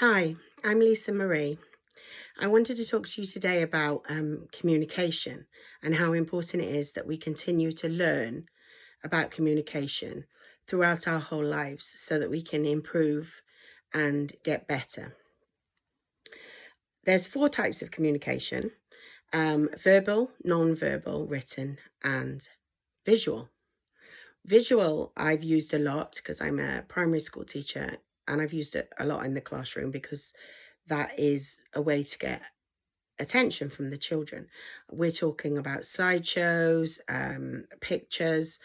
Hi, I'm Lisa Marie. I wanted to talk to you today about communication and how important it is that we continue to learn about communication throughout our whole lives so that we can improve and get better. There's four types of communication: verbal, non-verbal, written, and visual. Visual, I've used a lot because I'm a primary school teacher, and I've used it a lot in the classroom because that is a way to get attention from the children. We're talking about sideshows, pictures,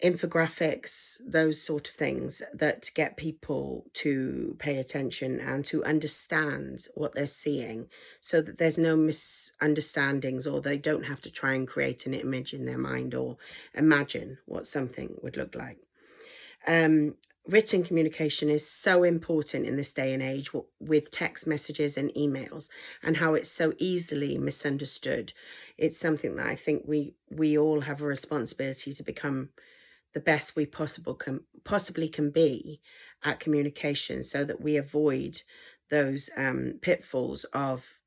infographics, those sort of things that get people to pay attention and to understand what they're seeing so that there's no misunderstandings, or they don't have to try and create an image in their mind or imagine what something would look like. Um, Written communication is so important in this day and age with text messages and emails, and how it's so easily misunderstood. It's something that I think we all have a responsibility to become the best we possibly can be at communication, so that we avoid those pitfalls of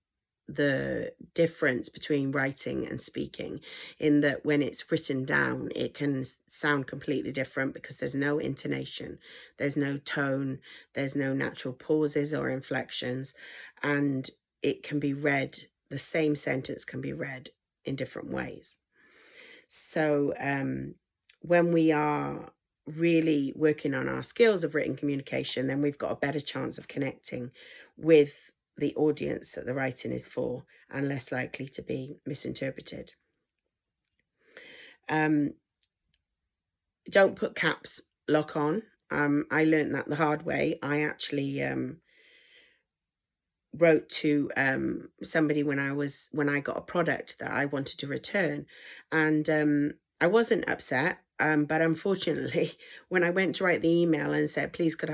the difference between writing and speaking, in that when it's written down it can sound completely different because there's no intonation, there's no tone, there's no natural pauses or inflections, and it can be read, the same sentence can be read in different ways. So when we are really working on our skills of written communication, then we've got a better chance of connecting with the audience that the writing is for, and less likely to be misinterpreted. Don't put caps lock on. I learned that the hard way. I actually wrote to somebody when I got a product that I wanted to return, and I wasn't upset. But unfortunately, when I went to write the email and said, please, could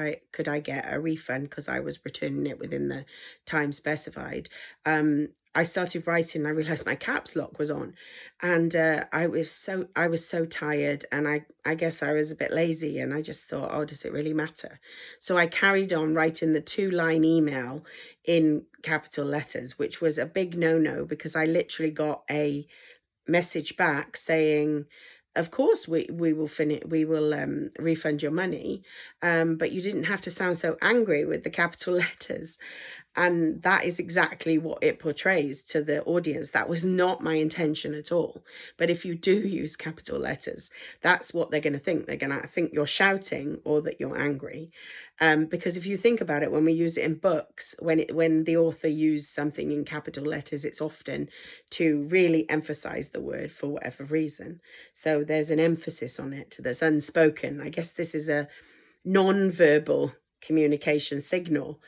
I get a refund because I was returning it within the time specified, I started writing and I realized my caps lock was on, and I was so tired, and I guess I was a bit lazy, and I just thought, oh, does it really matter? So I carried on writing the 2-line email in capital letters, which was a big no-no, because I literally got a message back saying, of course we will refund your money, but you didn't have to sound so angry with the capital letters. And that is exactly what it portrays to the audience. That was not my intention at all. But if you do use capital letters, that's what they're going to think. They're going to think you're shouting or that you're angry. Because if you think about it, when we use it in books, when the author used something in capital letters, it's often to really emphasize the word for whatever reason. So there's an emphasis on it that's unspoken. I guess this is a non-verbal communication signal,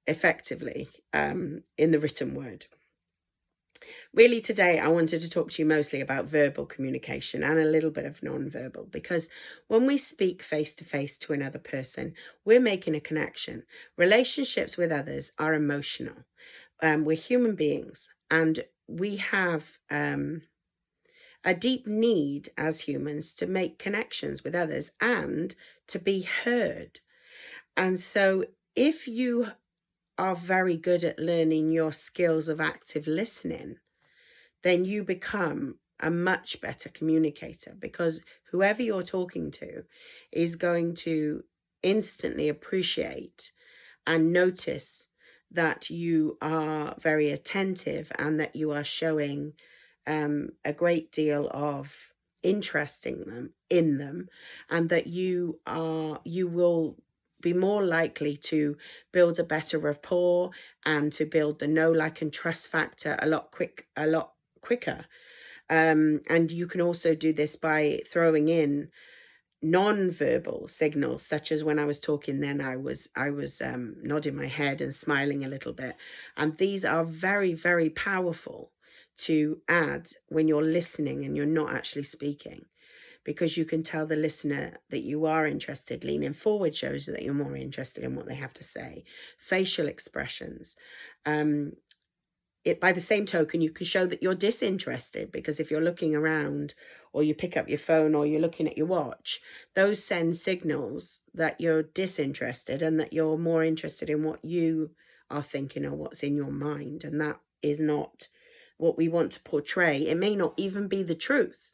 effectively, in the written word. Really, today I wanted to talk to you mostly about verbal communication and a little bit of non-verbal, because when we speak face to face to another person, we're making a connection. Relationships with others are emotional. We're human beings, and we have a deep need as humans to make connections with others and to be heard. And so if you are very good at learning your skills of active listening, then you become a much better communicator, because whoever you're talking to is going to instantly appreciate and notice that you are very attentive and that you are showing a great deal of interest in them, and that you will be more likely to build a better rapport and to build the know, like, and trust factor a lot quicker. And you can also do this by throwing in non-verbal signals, such as when I was talking, then I was nodding my head and smiling a little bit. And these are very, very powerful to add when you're listening and you're not actually speaking, because you can tell the listener that you are interested. Leaning forward shows that you're more interested in what they have to say. Facial expressions, by the same token, you can show that you're disinterested, because if you're looking around or you pick up your phone or you're looking at your watch, those send signals that you're disinterested and that you're more interested in what you are thinking or what's in your mind. And that is not what we want to portray. It may not even be the truth,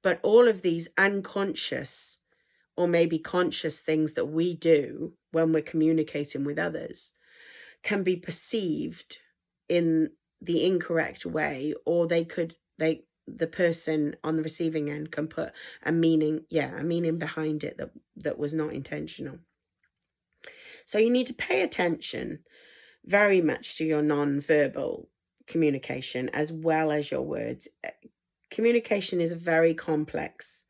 but all of these unconscious or maybe conscious things that we do when we're communicating with others can be perceived in the incorrect way, or the person on the receiving end can put a meaning behind it that was not intentional. So you need to pay attention very much to your non-verbal communication as well as your words. Communication is a very complex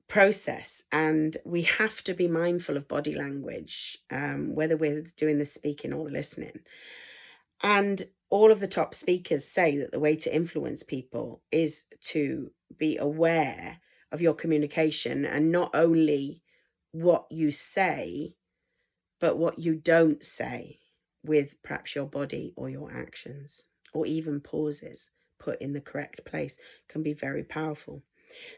process, and we have to be mindful of body language, whether we're doing the speaking or listening. And all of the top speakers say that the way to influence people is to be aware of your communication, and not only what you say, but what you don't say, with perhaps your body or your actions, or even pauses put in the correct place can be very powerful.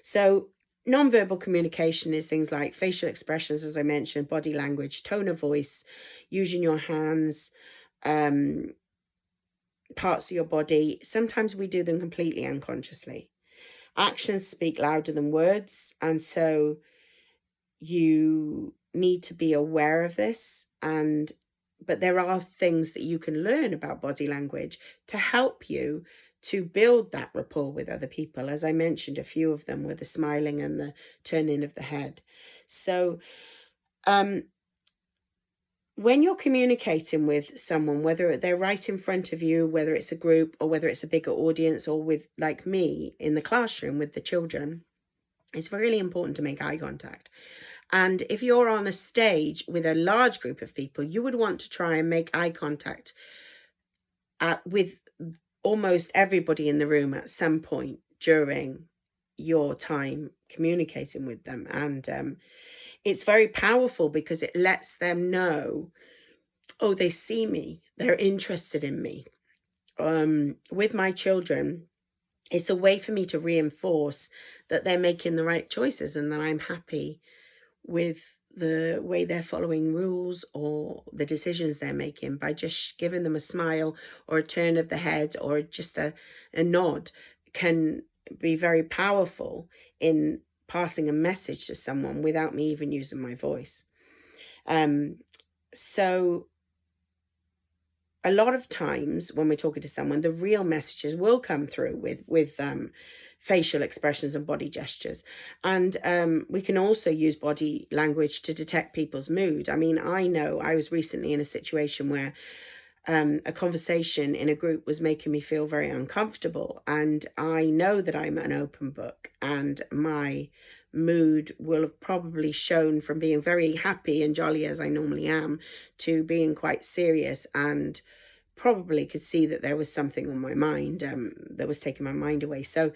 So nonverbal communication is things like facial expressions, as I mentioned, body language, tone of voice, using your hands, parts of your body. Sometimes we do them completely unconsciously. Actions speak louder than words, and so you need to be aware of this. But there are things that you can learn about body language to help you to build that rapport with other people. As I mentioned, a few of them were the smiling and the turning of the head. So when you're communicating with someone, whether they're right in front of you, whether it's a group or whether it's a bigger audience, or with, like me, in the classroom with the children, it's really important to make eye contact. And if you're on a stage with a large group of people, you would want to try and make eye contact with almost everybody in the room at some point during your time communicating with them. And it's very powerful because it lets them know, oh, they see me, they're interested in me. With my children, it's a way for me to reinforce that they're making the right choices and that I'm happy with the way they're following rules or the decisions they're making, by just giving them a smile or a turn of the head or just a nod can be very powerful in passing a message to someone without me even using my voice. So a lot of times when we're talking to someone, the real messages will come through with facial expressions and body gestures. And we can also use body language to detect people's mood. I mean, I know I was recently in a situation where a conversation in a group was making me feel very uncomfortable. And I know that I'm an open book, and my mood will have probably shown from being very happy and jolly as I normally am to being quite serious, and probably could see that there was something on my mind that was taking my mind away. So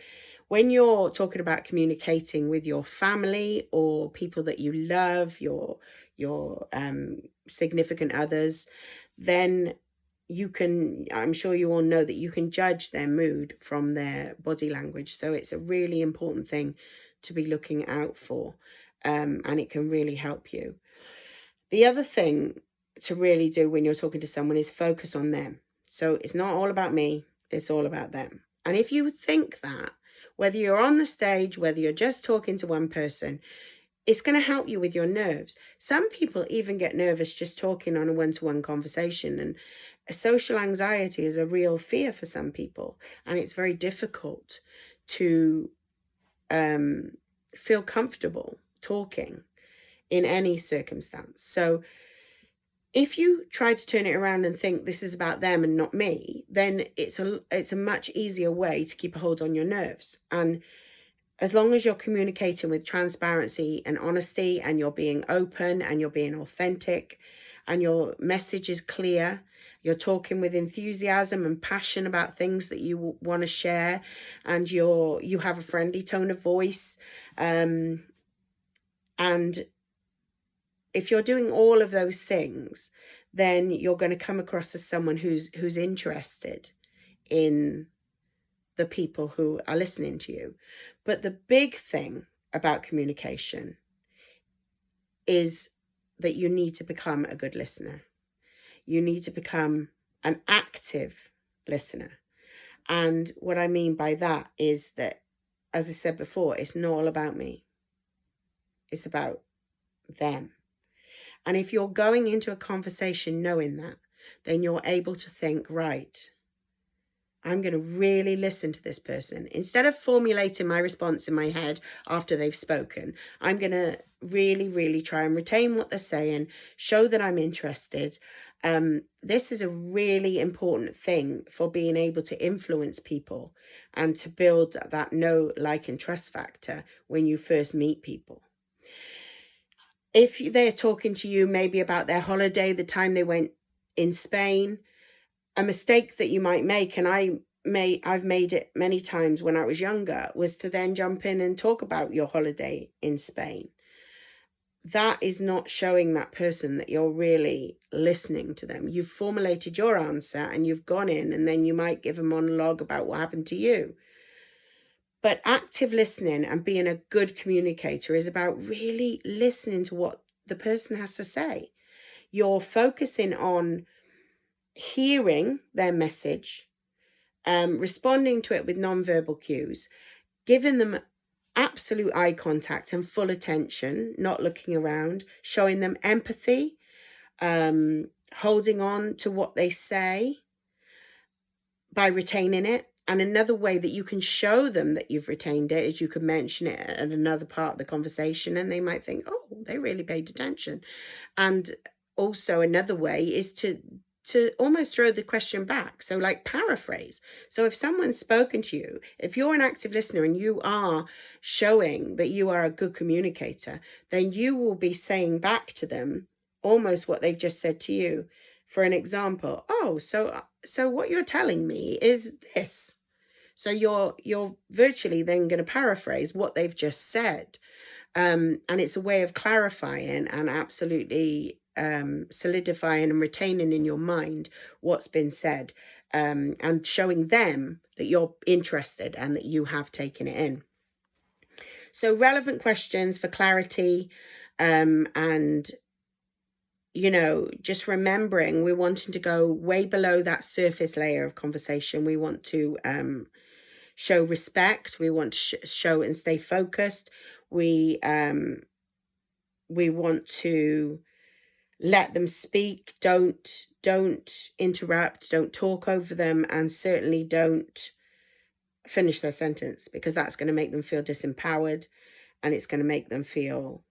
when you're talking about communicating with your family or people that you love, your significant others, then you can, I'm sure you all know that you can judge their mood from their body language. So it's a really important thing to be looking out for, and it can really help you. The other thing to really do when you're talking to someone is focus on them. So it's not all about me, it's all about them. And if you think that, whether you're on the stage, whether you're just talking to one person, it's going to help you with your nerves. Some people even get nervous just talking on a one-to-one conversation, and social anxiety is a real fear for some people, and it's very difficult to feel comfortable talking in any circumstance. So if you try to turn it around and think this is about them and not me, then it's a much easier way to keep a hold on your nerves. And as long as you're communicating with transparency and honesty, and you're being open and you're being authentic and your message is clear, you're talking with enthusiasm and passion about things that you want to share, and you have a friendly tone of voice, and if you're doing all of those things, then you're going to come across as someone who's interested. in the people who are listening to you. But the big thing about communication is that you need to become a good listener. You need to become an active listener. And what I mean by that is that, as I said before, it's not all about me. It's about them. And if you're going into a conversation knowing that, then you're able to think, right, I'm going to really listen to this person. Instead of formulating my response in my head after they've spoken, I'm going to really, really try and retain what they're saying, show that I'm interested. This is a really important thing for being able to influence people and to build that know, like, and trust factor when you first meet people. If they're talking to you maybe about their holiday, the time they went in Spain, a mistake that you might make, and I've made it many times when I was younger, was to then jump in and talk about your holiday in Spain. That is not showing that person that you're really listening to them. You've formulated your answer and you've gone in, and then you might give a monologue about what happened to you. But active listening and being a good communicator is about really listening to what the person has to say. You're focusing on hearing their message, responding to it with nonverbal cues, giving them absolute eye contact and full attention, not looking around, showing them empathy, holding on to what they say by retaining it. And another way that you can show them that you've retained it is you could mention it at another part of the conversation, and they might think, oh, they really paid attention. And also another way is to almost throw the question back. So like paraphrase. So if someone's spoken to you, if you're an active listener and you are showing that you are a good communicator, then you will be saying back to them almost what they've just said to you. For an example, oh, so what you're telling me is this. So you're virtually then going to paraphrase what they've just said. And it's a way of clarifying and absolutely solidifying and retaining in your mind what's been said, and showing them that you're interested and that you have taken it in. So relevant questions for clarity, and just remembering we're wanting to go way below that surface layer of conversation. We want to show respect. We want to show and stay focused. We want to let them speak. Don't interrupt. Don't talk over them, and certainly don't finish their sentence, because that's going to make them feel disempowered, and it's going to make them feel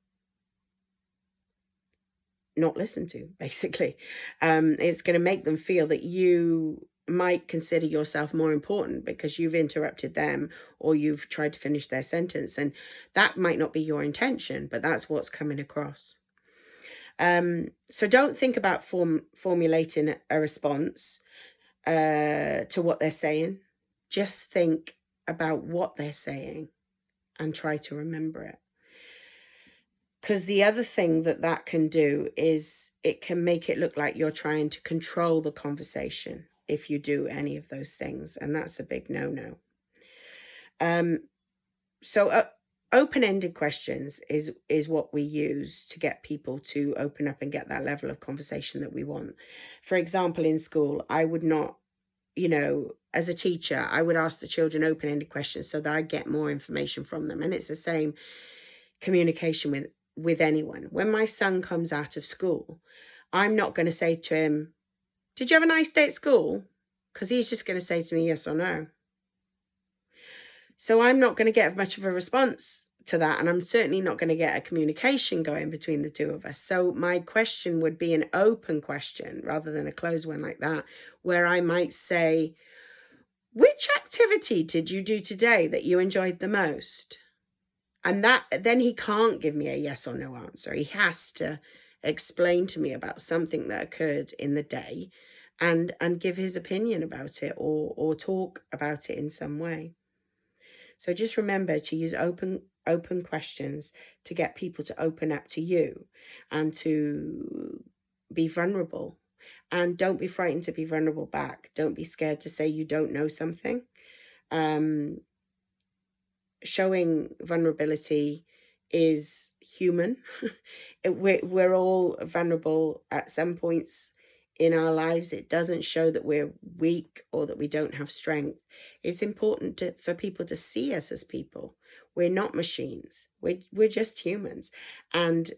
not listened to, basically. It's going to make them feel that you might consider yourself more important because you've interrupted them or you've tried to finish their sentence, and that might not be your intention, but that's what's coming across. So don't think about formulating a response to what they're saying. Just think about what they're saying and try to remember it. Because the other thing that can do is it can make it look like you're trying to control the conversation if you do any of those things. And that's a big no-no. So open-ended questions is what we use to get people to open up and get that level of conversation that we want. For example, in school, I would not, as a teacher, I would ask the children open-ended questions so that I get more information from them. And it's the same communication with anyone. When my son comes out of school, I'm not going to say to him, did you have a nice day at school? Because he's just going to say to me yes or no. So I'm not going to get much of a response to that, and I'm certainly not going to get a communication going between the two of us. So my question would be an open question rather than a closed one like that, where I might say, which activity did you do today that you enjoyed the most? And then he can't give me a yes or no answer. He has to explain to me about something that occurred in the day and give his opinion about it or talk about it in some way. So just remember to use open questions to get people to open up to you and to be vulnerable. and don't be frightened to be vulnerable back. Don't be scared to say you don't know something. Um, Showing vulnerability is human. We're all vulnerable at some points in our lives. It doesn't show that we're weak or that we don't have strength. It's important for people to see us as people. We're not machines. We're just humans. And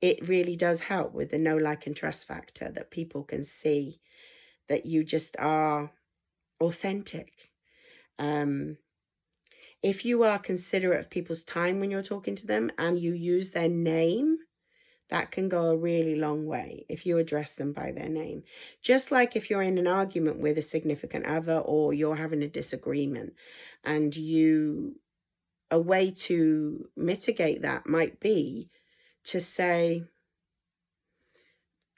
it really does help with the know, like, and trust factor, that people can see that you just are authentic. If you are considerate of people's time when you're talking to them and you use their name, that can go a really long way if you address them by their name. Just like if you're in an argument with a significant other or you're having a disagreement, and a way to mitigate that might be to say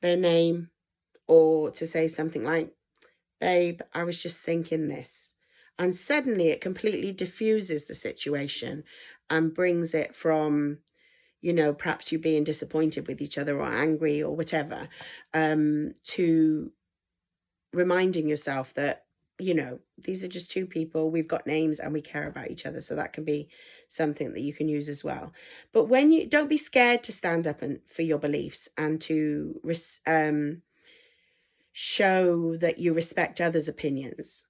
their name, or to say something like, babe, I was just thinking this. And suddenly it completely diffuses the situation and brings it from, perhaps you being disappointed with each other or angry or whatever, to reminding yourself that, these are just two people, we've got names and we care about each other. So that can be something that you can use as well. But don't be scared to stand up for your beliefs and to show that you respect others' opinions.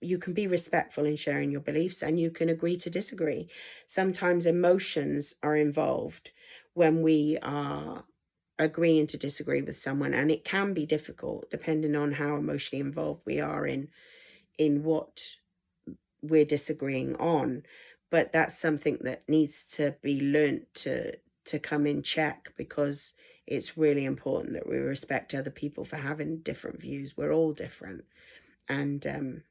You can be respectful in sharing your beliefs, and you can agree to disagree. Sometimes emotions are involved when we are agreeing to disagree with someone, and it can be difficult depending on how emotionally involved we are in what we're disagreeing on. But that's something that needs to be learnt to come in check, because it's really important that we respect other people for having different views. We're all different, and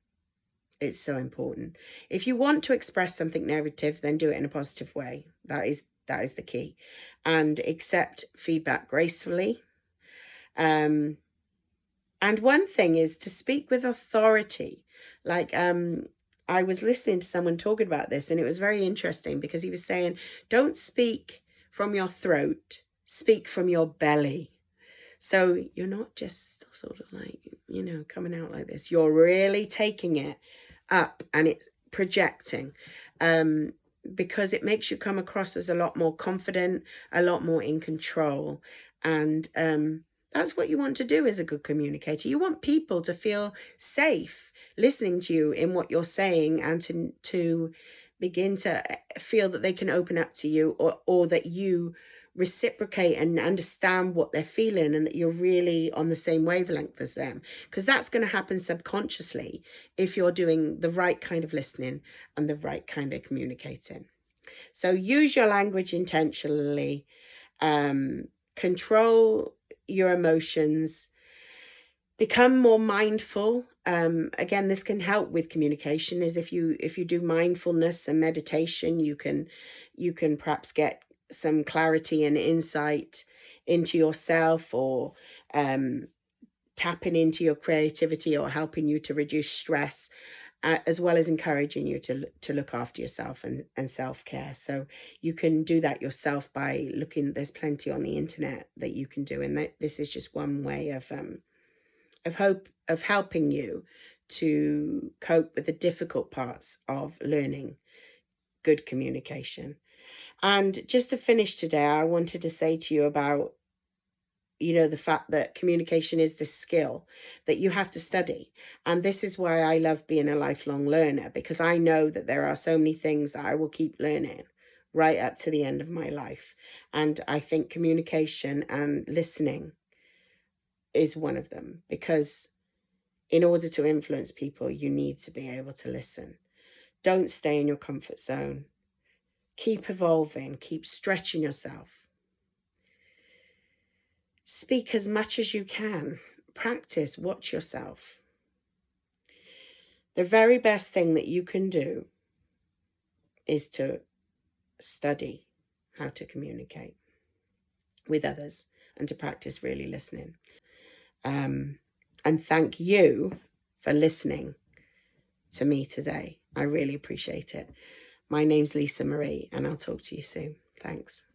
it's so important. If you want to express something negative, then do it in a positive way. That is the key. And accept feedback gracefully. And one thing is to speak with authority. Like, I was listening to someone talking about this, and it was very interesting because he was saying, don't speak from your throat, speak from your belly. So you're not just sort of like, coming out like this. You're really taking it up and it's projecting, because it makes you come across as a lot more confident, a lot more in control. And that's what you want to do as a good communicator. You want people to feel safe listening to you in what you're saying, and to begin to feel that they can open up to you, or that you reciprocate and understand what they're feeling, and that you're really on the same wavelength as them. Because that's going to happen subconsciously if you're doing the right kind of listening and the right kind of communicating. So use your language intentionally, control your emotions, become more mindful. Again, this can help with communication. Is if you do mindfulness and meditation, you can perhaps get some clarity and insight into yourself, or tapping into your creativity, or helping you to reduce stress, as well as encouraging you to look after yourself and self-care. So you can do that yourself by looking. There's plenty on the internet that you can do, and this is just one way of helping you to cope with the difficult parts of learning good communication. And just to finish today, I wanted to say to you about, the fact that communication is this skill that you have to study. And this is why I love being a lifelong learner, because I know that there are so many things that I will keep learning right up to the end of my life. And I think communication and listening is one of them, because in order to influence people, you need to be able to listen. Don't stay in your comfort zone. Keep evolving, keep stretching yourself. Speak as much as you can. Practice, watch yourself. The very best thing that you can do is to study how to communicate with others and to practice really listening. And thank you for listening to me today. I really appreciate it. My name's Lisa Marie, and I'll talk to you soon. Thanks.